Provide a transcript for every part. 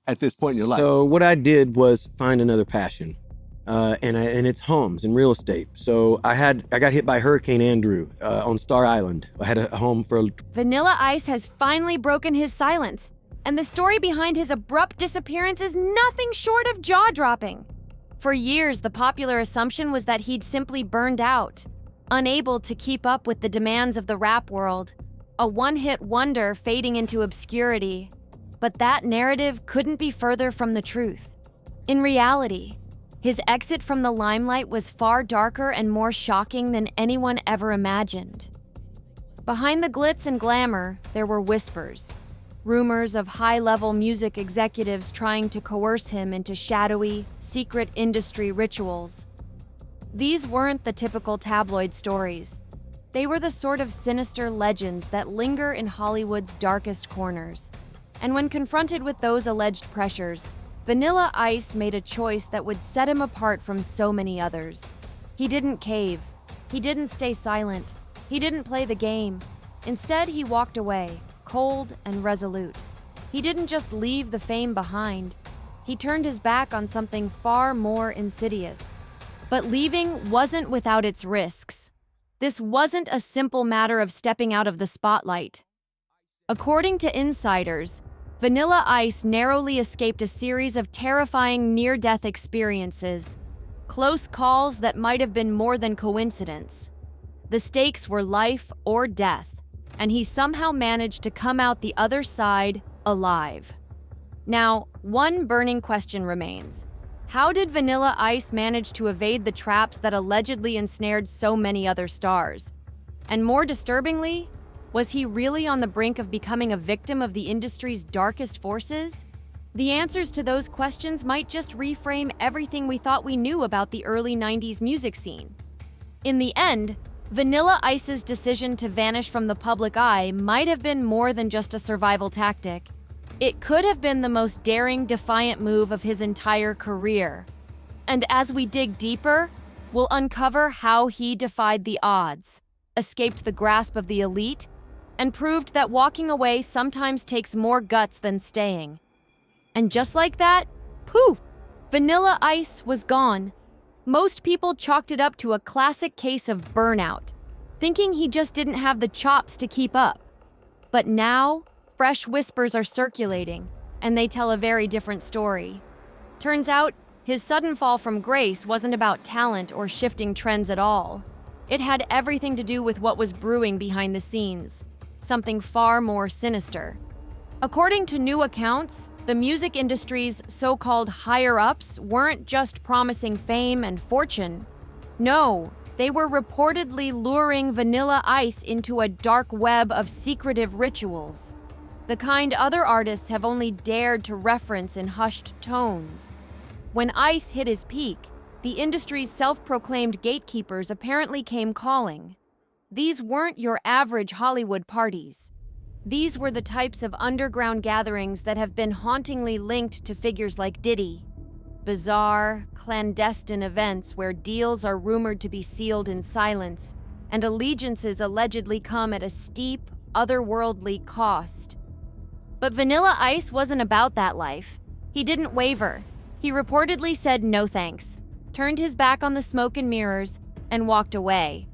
at this point in your life? So what I did was find another passion, and it's homes and real estate. So I got hit by Hurricane Andrew on Star Island. I had a home for. Vanilla Ice has finally broken his silence, and the story behind his abrupt disappearance is nothing short of jaw-dropping. For years, the popular assumption was that he'd simply burned out, unable to keep up with the demands of the rap world, a one-hit wonder fading into obscurity. But that narrative couldn't be further from the truth. In reality, his exit from the limelight was far darker and more shocking than anyone ever imagined. Behind the glitz and glamour, there were whispers, rumors of high-level music executives trying to coerce him into shadowy, secret industry rituals. These weren't the typical tabloid stories. They were the sort of sinister legends that linger in Hollywood's darkest corners. And when confronted with those alleged pressures, Vanilla Ice made a choice that would set him apart from so many others. He didn't cave. He didn't stay silent. He didn't play the game. Instead, he walked away, cold and resolute. He didn't just leave the fame behind. He turned his back on something far more insidious. But leaving wasn't without its risks. This wasn't a simple matter of stepping out of the spotlight. According to insiders, Vanilla Ice narrowly escaped a series of terrifying near-death experiences, close calls that might have been more than coincidence. The stakes were life or death, and he somehow managed to come out the other side alive. Now, one burning question remains. How did Vanilla Ice manage to evade the traps that allegedly ensnared so many other stars? And more disturbingly, was he really on the brink of becoming a victim of the industry's darkest forces? The answers to those questions might just reframe everything we thought we knew about the early 90s music scene. In the end, Vanilla Ice's decision to vanish from the public eye might have been more than just a survival tactic. It could have been the most daring, defiant move of his entire career. And as we dig deeper, we'll uncover how he defied the odds, escaped the grasp of the elite, and proved that walking away sometimes takes more guts than staying. And just like that, poof, Vanilla Ice was gone. Most people chalked it up to a classic case of burnout, thinking he just didn't have the chops to keep up. But now, fresh whispers are circulating, and they tell a very different story. Turns out, his sudden fall from grace wasn't about talent or shifting trends at all. It had everything to do with what was brewing behind the scenes, something far more sinister. According to new accounts, the music industry's so-called higher-ups weren't just promising fame and fortune. No, they were reportedly luring Vanilla Ice into a dark web of secretive rituals, the kind other artists have only dared to reference in hushed tones. When Ice hit his peak, the industry's self-proclaimed gatekeepers apparently came calling. These weren't your average Hollywood parties. These were the types of underground gatherings that have been hauntingly linked to figures like Diddy. Bizarre, clandestine events where deals are rumored to be sealed in silence, and allegiances allegedly come at a steep, otherworldly cost. But Vanilla Ice wasn't about that life. He didn't waver. He reportedly said no thanks, turned his back on the smoke and mirrors, and walked away.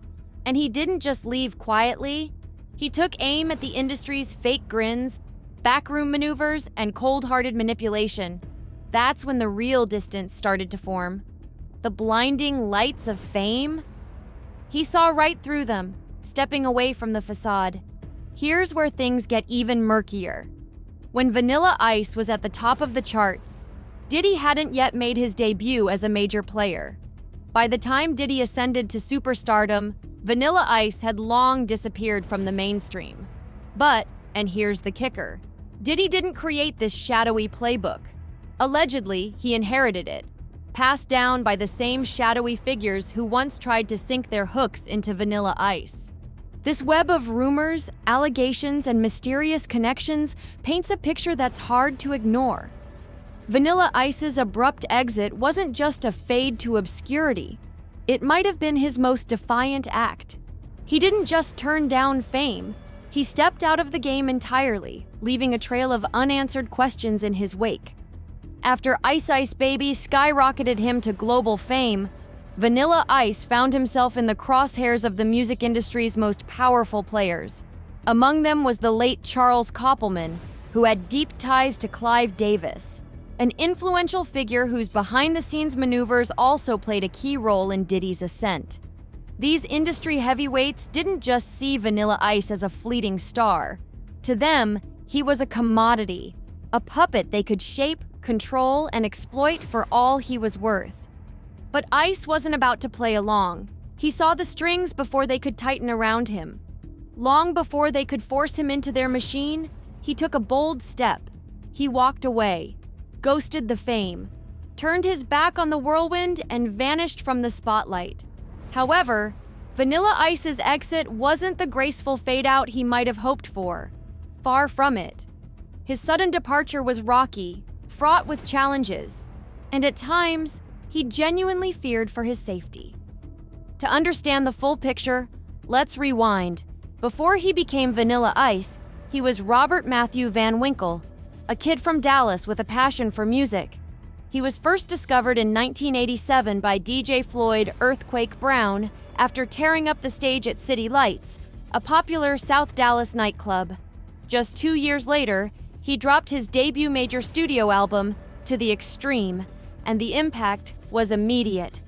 And he didn't just leave quietly. He took aim at the industry's fake grins, backroom maneuvers, and cold-hearted manipulation. That's when the real distance started to form. The blinding lights of fame? He saw right through them, stepping away from the facade. Here's where things get even murkier. When Vanilla Ice was at the top of the charts, Diddy hadn't yet made his debut as a major player. By the time Diddy ascended to superstardom, Vanilla Ice had long disappeared from the mainstream. But, and here's the kicker, Diddy didn't create this shadowy playbook. Allegedly, he inherited it, passed down by the same shadowy figures who once tried to sink their hooks into Vanilla Ice. This web of rumors, allegations, and mysterious connections paints a picture that's hard to ignore. Vanilla Ice's abrupt exit wasn't just a fade to obscurity. It might have been his most defiant act. He didn't just turn down fame. He stepped out of the game entirely, leaving a trail of unanswered questions in his wake. After Ice Ice Baby skyrocketed him to global fame, Vanilla Ice found himself in the crosshairs of the music industry's most powerful players. Among them was the late Charles Koppelman, who had deep ties to Clive Davis, an influential figure whose behind-the-scenes maneuvers also played a key role in Diddy's ascent. These industry heavyweights didn't just see Vanilla Ice as a fleeting star. To them, he was a commodity, a puppet they could shape, control, and exploit for all he was worth. But Ice wasn't about to play along. He saw the strings before they could tighten around him. Long before they could force him into their machine, he took a bold step. He walked away, ghosted the fame, turned his back on the whirlwind, and vanished from the spotlight. However, Vanilla Ice's exit wasn't the graceful fade-out he might have hoped for. Far from it. His sudden departure was rocky, fraught with challenges, and at times, he genuinely feared for his safety. To understand the full picture, let's rewind. Before he became Vanilla Ice, he was Robert Matthew Van Winkle, a kid from Dallas with a passion for music. He was first discovered in 1987 by DJ Floyd Earthquake Brown after tearing up the stage at City Lights, a popular South Dallas nightclub. Just 2 years later, he dropped his debut major studio album, To the Extreme, and the impact was immediate.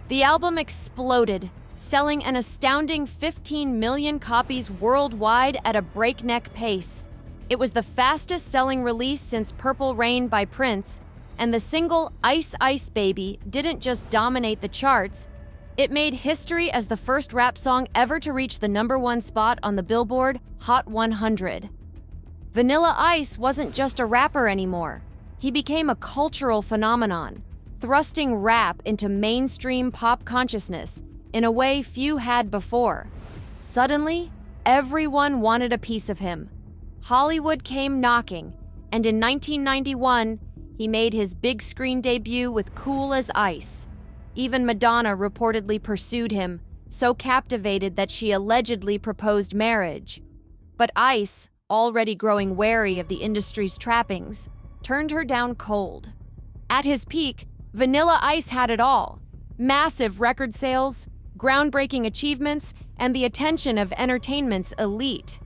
The album exploded, selling an astounding 15 million copies worldwide at a breakneck pace. It was the fastest-selling release since Purple Rain by Prince, and the single Ice Ice Baby didn't just dominate the charts, it made history as the first rap song ever to reach the #1 spot on the Billboard Hot 100. Vanilla Ice wasn't just a rapper anymore. He became a cultural phenomenon, thrusting rap into mainstream pop consciousness in a way few had before. Suddenly, everyone wanted a piece of him. Hollywood came knocking, and in 1991, he made his big screen debut with Cool as Ice. Even Madonna reportedly pursued him, so captivated that she allegedly proposed marriage. But Ice, already growing wary of the industry's trappings, turned her down cold. At his peak, Vanilla Ice had it all: massive record sales, groundbreaking achievements, and the attention of entertainment's elite.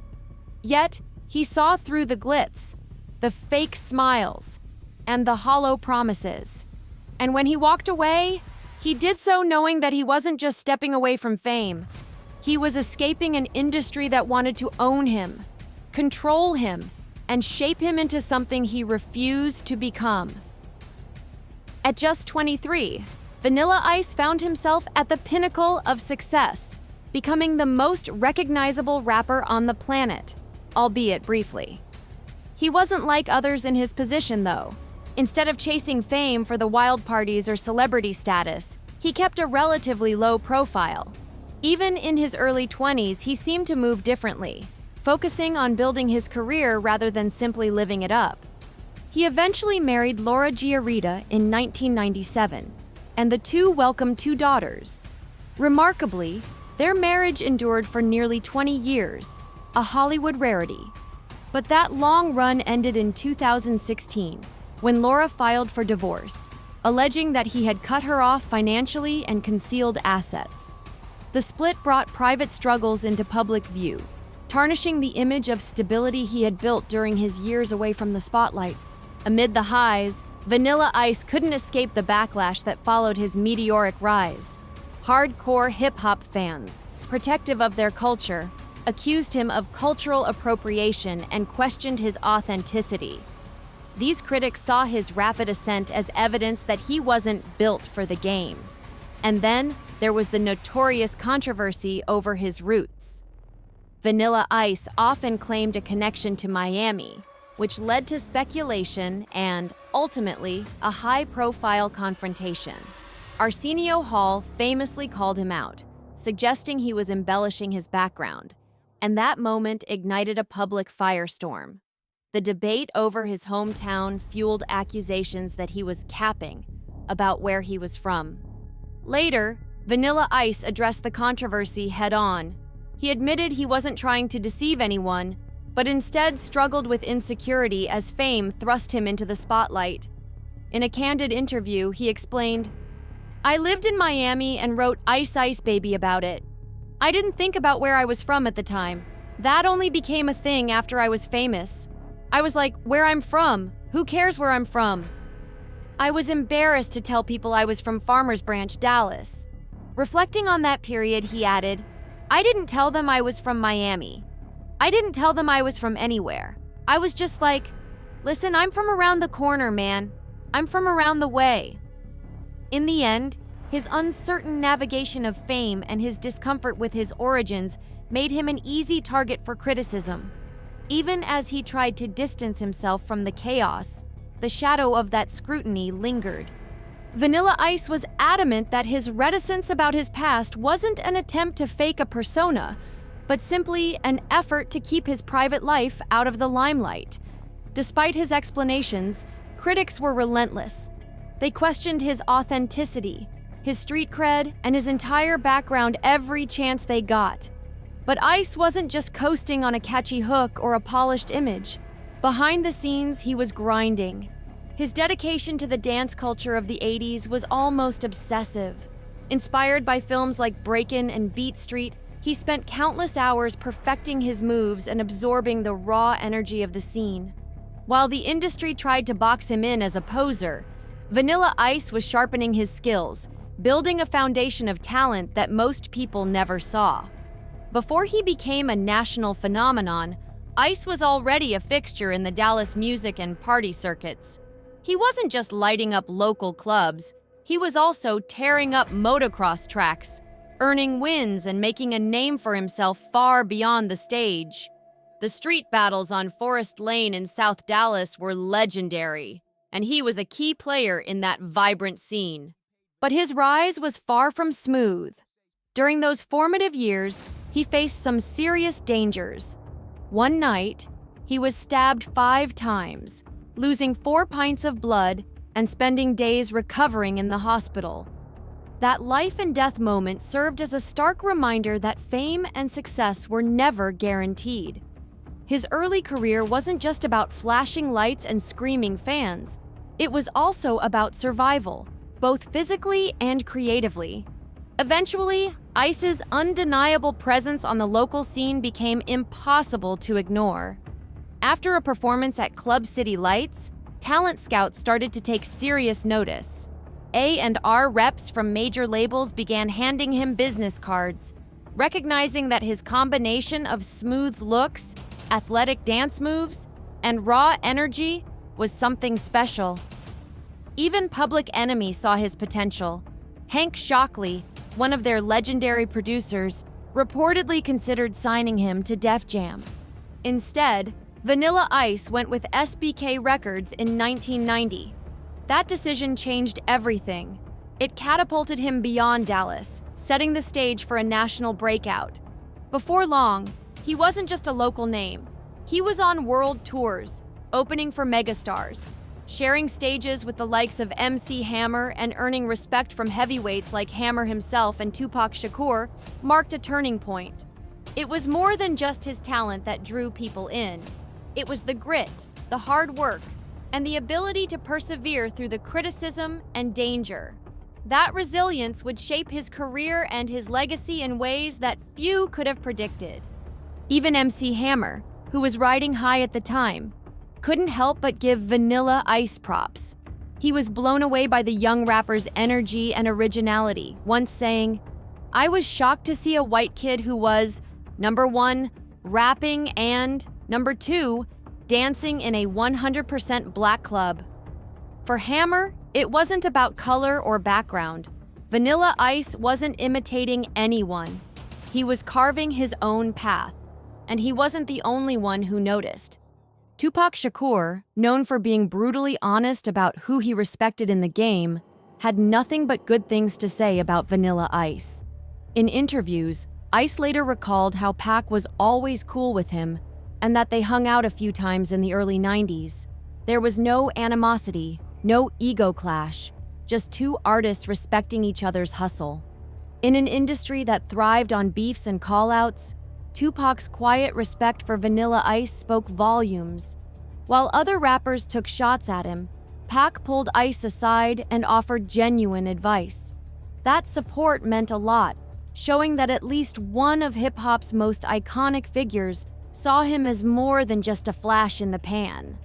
Yet, he saw through the glitz, the fake smiles, and the hollow promises. And when he walked away, he did so knowing that he wasn't just stepping away from fame. He was escaping an industry that wanted to own him, control him, and shape him into something he refused to become. At just 23, Vanilla Ice found himself at the pinnacle of success, becoming the most recognizable rapper on the planet, albeit briefly. He wasn't like others in his position, though. Instead of chasing fame for the wild parties or celebrity status, he kept a relatively low profile. Even in his early 20s, he seemed to move differently, focusing on building his career rather than simply living it up. He eventually married Laura Giarita in 1997, and the two welcomed 2 daughters. Remarkably, their marriage endured for nearly 20 years, a Hollywood rarity. But that long run ended in 2016, when Laura filed for divorce, alleging that he had cut her off financially and concealed assets. The split brought private struggles into public view, tarnishing the image of stability he had built during his years away from the spotlight. Amid the highs, Vanilla Ice couldn't escape the backlash that followed his meteoric rise. Hardcore hip-hop fans, protective of their culture, accused him of cultural appropriation and questioned his authenticity. These critics saw his rapid ascent as evidence that he wasn't built for the game. And then there was the notorious controversy over his roots. Vanilla Ice often claimed a connection to Miami, which led to speculation and, ultimately, a high-profile confrontation. Arsenio Hall famously called him out, suggesting he was embellishing his background, and that moment ignited a public firestorm. The debate over his hometown fueled accusations that he was capping about where he was from. Later, Vanilla Ice addressed the controversy head-on. He admitted he wasn't trying to deceive anyone, but instead struggled with insecurity as fame thrust him into the spotlight. In a candid interview, he explained, "I lived in Miami and wrote Ice Ice Baby about it. I didn't think about where I was from at the time. That only became a thing after I was famous. I was like, where I'm from? Who cares where I'm from? I was embarrassed to tell people I was from Farmers Branch, Dallas." Reflecting on that period, he added, "I didn't tell them I was from Miami. I didn't tell them I was from anywhere. I was just like, listen, I'm from around the corner, man. I'm from around the way." In the end, his uncertain navigation of fame and his discomfort with his origins made him an easy target for criticism. Even as he tried to distance himself from the chaos, the shadow of that scrutiny lingered. Vanilla Ice was adamant that his reticence about his past wasn't an attempt to fake a persona, but simply an effort to keep his private life out of the limelight. Despite his explanations, critics were relentless. They questioned his authenticity, his street cred, and his entire background every chance they got. But Ice wasn't just coasting on a catchy hook or a polished image. Behind the scenes, he was grinding. His dedication to the dance culture of the 80s was almost obsessive. Inspired by films like Breakin' and Beat Street, he spent countless hours perfecting his moves and absorbing the raw energy of the scene. While the industry tried to box him in as a poser, Vanilla Ice was sharpening his skills, building a foundation of talent that most people never saw. Before he became a national phenomenon, Ice was already a fixture in the Dallas music and party circuits. He wasn't just lighting up local clubs, he was also tearing up motocross tracks, earning wins and making a name for himself far beyond the stage. The street battles on Forest Lane in South Dallas were legendary, and he was a key player in that vibrant scene. But his rise was far from smooth. During those formative years, he faced some serious dangers. One night, he was stabbed 5 times, losing 4 pints of blood and spending days recovering in the hospital. That life and death moment served as a stark reminder that fame and success were never guaranteed. His early career wasn't just about flashing lights and screaming fans. It was also about survival, both physically and creatively. Eventually, Ice's undeniable presence on the local scene became impossible to ignore. After a performance at Club City Lights, talent scouts started to take serious notice. A&R reps from major labels began handing him business cards, recognizing that his combination of smooth looks, athletic dance moves, and raw energy was something special. Even Public Enemy saw his potential. Hank Shockley, one of their legendary producers, reportedly considered signing him to Def Jam. Instead, Vanilla Ice went with SBK Records in 1990. That decision changed everything. It catapulted him beyond Dallas, setting the stage for a national breakout. Before long, he wasn't just a local name. He was on world tours, opening for megastars, sharing stages with the likes of MC Hammer and earning respect from heavyweights like Hammer himself and Tupac Shakur marked a turning point. It was more than just his talent that drew people in. It was the grit, the hard work, and the ability to persevere through the criticism and danger. That resilience would shape his career and his legacy in ways that few could have predicted. Even MC Hammer, who was riding high at the time, couldn't help but give Vanilla Ice props. He was blown away by the young rapper's energy and originality, once saying, "I was shocked to see a white kid who was, number 1, rapping and, number 2, dancing in a 100% black club." For Hammer, it wasn't about color or background. Vanilla Ice wasn't imitating anyone. He was carving his own path, and he wasn't the only one who noticed. Tupac Shakur, known for being brutally honest about who he respected in the game, had nothing but good things to say about Vanilla Ice. In interviews, Ice later recalled how Pac was always cool with him and that they hung out a few times in the early 90s. There was no animosity, no ego clash, just 2 artists respecting each other's hustle. In an industry that thrived on beefs and call-outs, Tupac's quiet respect for Vanilla Ice spoke volumes. While other rappers took shots at him, Pac pulled Ice aside and offered genuine advice. That support meant a lot, showing that at least one of hip-hop's most iconic figures saw him as more than just a flash in the pan.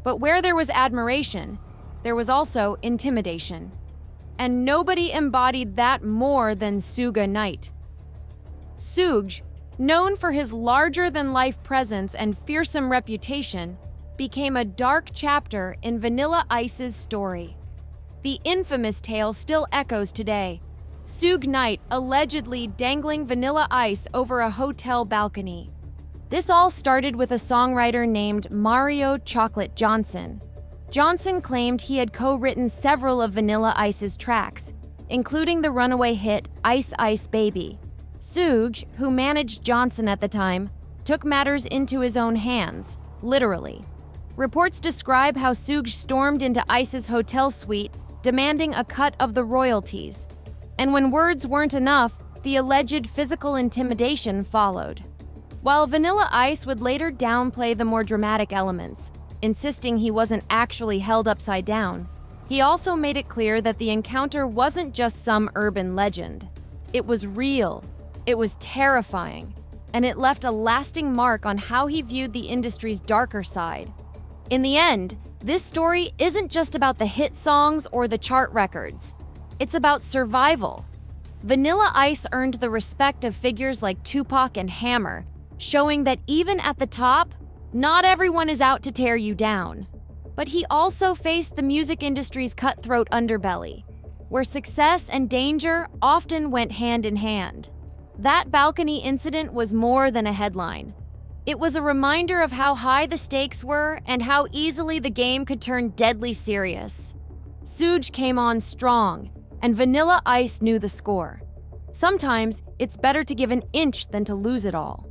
But where there was admiration, there was also intimidation. And nobody embodied that more than Suge Knight. Suge, known for his larger-than-life presence and fearsome reputation, became a dark chapter in Vanilla Ice's story. The infamous tale still echoes today. Suge Knight allegedly dangling Vanilla Ice over a hotel balcony. This all started with a songwriter named Mario Chocolate Johnson. Johnson claimed he had co-written several of Vanilla Ice's tracks, including the runaway hit Ice Ice Baby. Suge, who managed Johnson at the time, took matters into his own hands, literally. Reports describe how Suge stormed into Ice's hotel suite, demanding a cut of the royalties. And when words weren't enough, the alleged physical intimidation followed. While Vanilla Ice would later downplay the more dramatic elements, insisting he wasn't actually held upside down, he also made it clear that the encounter wasn't just some urban legend. It was real, it was terrifying, and it left a lasting mark on how he viewed the industry's darker side. In the end, this story isn't just about the hit songs or the chart records. It's about survival. Vanilla Ice earned the respect of figures like Tupac and Hammer, showing that even at the top, not everyone is out to tear you down. But he also faced the music industry's cutthroat underbelly, where success and danger often went hand in hand. That balcony incident was more than a headline. It was a reminder of how high the stakes were and how easily the game could turn deadly serious. Suge came on strong, and Vanilla Ice knew the score. Sometimes, it's better to give an inch than to lose it all.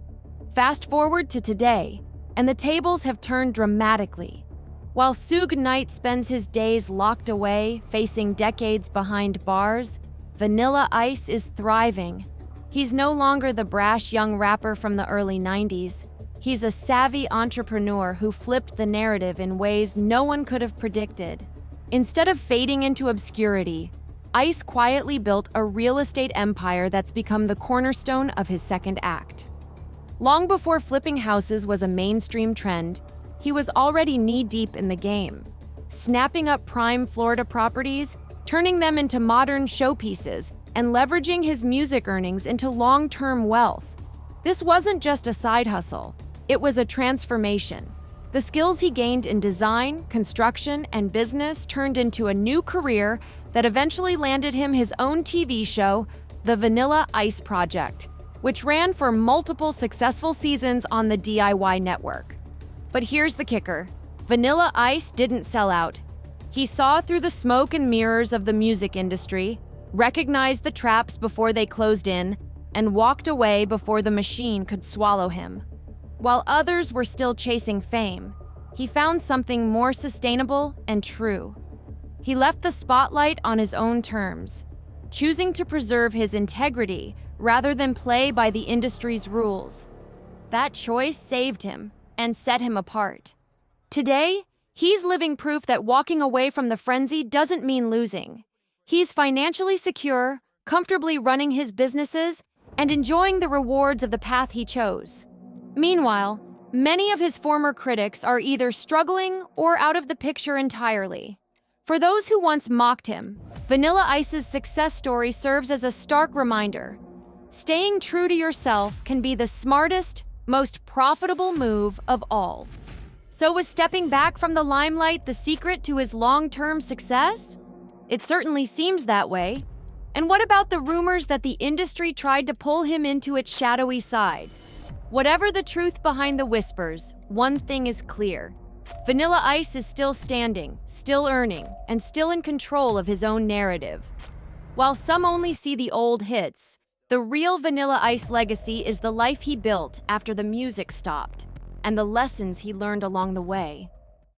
Fast forward to today, and the tables have turned dramatically. While Suge Knight spends his days locked away, facing decades behind bars, Vanilla Ice is thriving. He's no longer the brash young rapper from the early 90s. He's a savvy entrepreneur who flipped the narrative in ways no one could have predicted. Instead of fading into obscurity, Ice quietly built a real estate empire that's become the cornerstone of his second act. Long before flipping houses was a mainstream trend, he was already knee-deep in the game, snapping up prime Florida properties, turning them into modern showpieces, and leveraging his music earnings into long-term wealth. This wasn't just a side hustle, it was a transformation. The skills he gained in design, construction, and business turned into a new career that eventually landed him his own TV show, The Vanilla Ice Project, which ran for multiple successful seasons on the DIY network. But here's the kicker. Vanilla Ice didn't sell out. He saw through the smoke and mirrors of the music industry, recognized the traps before they closed in, and walked away before the machine could swallow him. While others were still chasing fame, he found something more sustainable and true. He left the spotlight on his own terms, choosing to preserve his integrity rather than play by the industry's rules. That choice saved him and set him apart. Today, he's living proof that walking away from the frenzy doesn't mean losing. He's financially secure, comfortably running his businesses, and enjoying the rewards of the path he chose. Meanwhile, many of his former critics are either struggling or out of the picture entirely. For those who once mocked him, Vanilla Ice's success story serves as a stark reminder. Staying true to yourself can be the smartest, most profitable move of all. So was stepping back from the limelight the secret to his long-term success? It certainly seems that way. And what about the rumors that the industry tried to pull him into its shadowy side? Whatever the truth behind the whispers, one thing is clear. Vanilla Ice is still standing, still earning, and still in control of his own narrative. While some only see the old hits, the real Vanilla Ice legacy is the life he built after the music stopped, and the lessons he learned along the way.